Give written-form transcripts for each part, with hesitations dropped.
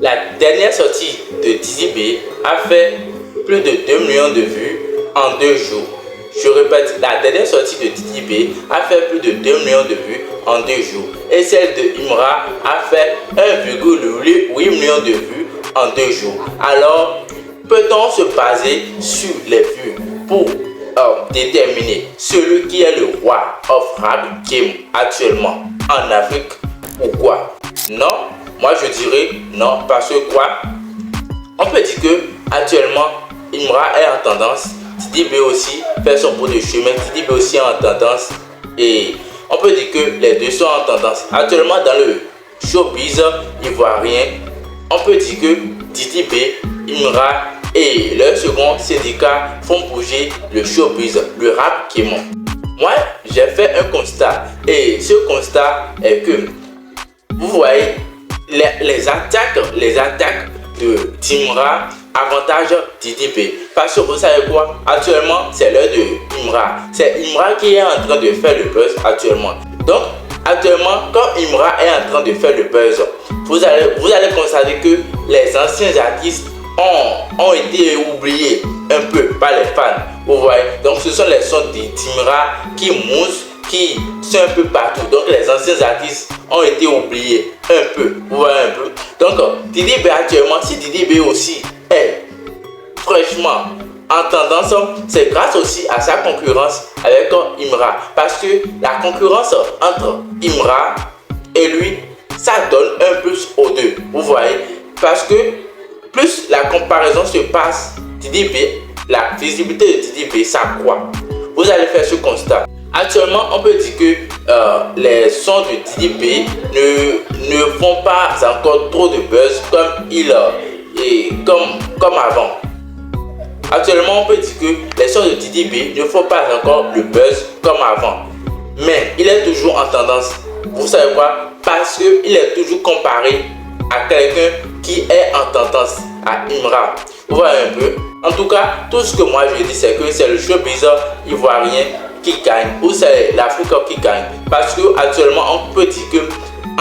La dernière sortie de Didi B a fait plus de 2 millions de vues en 2 jours. Je répète, la dernière sortie de Didi B a fait plus de 2 millions de vues en 2 jours. Et celle de Imra a fait 1,8 million de vues en 2 jours. Alors, peut-on se baser sur les vues pour déterminer celui qui est le roi of rap game actuellement en Afrique ou quoi? Non, moi je dirais non, parce que quoi? On peut dire que actuellement Imra est en tendance, Didi B aussi fait son bout de chemin, Didi B aussi est en tendance et on peut dire que les deux sont en tendance. Actuellement dans le showbiz ivoirien, on peut dire que Didi B, Imra et leur second syndicat font bouger le showbiz, le rap qui monte. Moi, j'ai fait un constat et ce constat est que vous voyez les attaques de Timra avantage Didi B. Parce que vous savez quoi? Actuellement, c'est l'heure de Imra. C'est Imra qui est en train de faire le buzz actuellement. Donc, actuellement, quand Imra est en train de faire le buzz, vous allez constater que les anciens artistes ont été oubliés un peu par les fans. Vous voyez? Donc, ce sont les sons de Timra qui moussent, qui sont un peu partout. Donc, les anciens artistes ont été oubliés un peu. Vous voyez un peu? Donc, Didi B actuellement, si Didi B aussi est fraîchement en tendance, c'est grâce aussi à sa concurrence avec Imra. Parce que la concurrence entre Imra et lui, ça donne un plus aux deux. Vous voyez? Parce que plus la comparaison se passe, Didi B, la visibilité de Didi B s'accroît. Vous allez faire ce constat. Actuellement, on peut dire que les sons de Didi B ne font pas encore trop de buzz comme avant. Actuellement, on peut dire que les sons de Didi B ne font pas encore le buzz comme avant. Mais il est toujours en tendance. Vous savez quoi? Parce qu'il est toujours comparé à quelqu'un qui est en tendance, à Imra. Vous voyez un peu? En tout cas, tout ce que moi je dis, c'est que c'est le showbiz ivoirien qui gagne, ou c'est l'Afrique qui gagne. Parce que actuellement, on peut dire que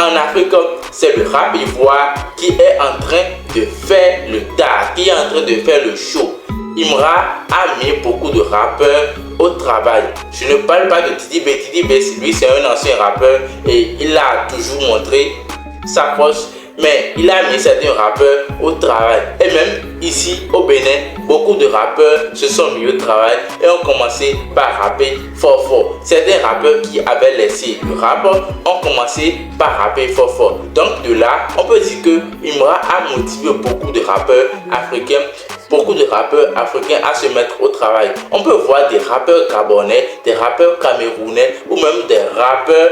en Afrique, c'est le rap ivoire qui est en train de faire le tard, qui est en train de faire le show. Imra a mis beaucoup de rappeurs au travail. Je ne parle pas de Didi B. Didi B, lui, c'est un ancien rappeur et il a toujours montré sa force. Mais il a mis certains rappeurs au travail. Et même ici au Bénin, beaucoup de rappeurs se sont mis au travail et ont commencé par rapper fort fort. Certains rappeurs qui avaient laissé le rap ont commencé par rapper fort fort. Donc de là, on peut dire que Imra a motivé beaucoup de rappeurs africains à se mettre au travail. On peut voir des rappeurs gabonais, des rappeurs camerounais ou même des rappeurs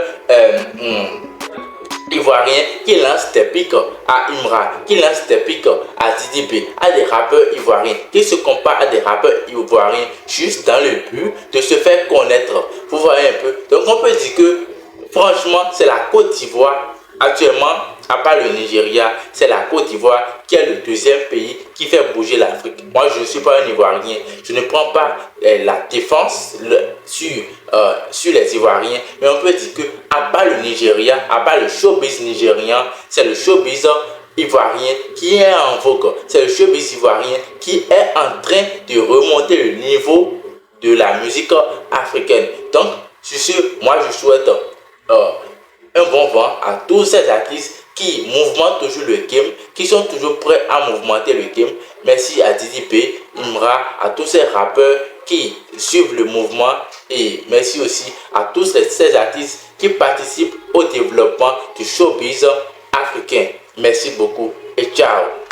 ivoiriens qui lancent des pics à Imra, qui lancent des pics à Didi B, à des rappeurs ivoiriens qui se comparent à des rappeurs ivoiriens juste dans le but de se faire connaître. Vous voyez un peu? Donc on peut dire que franchement c'est la Côte d'Ivoire actuellement, à part le Nigeria, c'est la Côte d'Ivoire qui est le deuxième pays qui fait bouger l'Afrique. Moi je ne suis pas un Ivoirien, je ne prends pas la défense sur les Ivoiriens, mais on peut dire que à part le Nigeria, à part le showbiz nigérien, c'est le showbiz ivoirien qui est en vogue. C'est le showbiz ivoirien qui est en train de remonter le niveau de la musique africaine. Donc, sur ce, moi je souhaite un bon vent à tous ces artistes qui mouvementent toujours le game, qui sont toujours prêts à mouvementer le game. Merci à Didi B, Imra, à tous ces rappeurs qui suivent le mouvement et merci aussi à tous ces artistes qui participent au développement du showbiz africain. Merci beaucoup et ciao.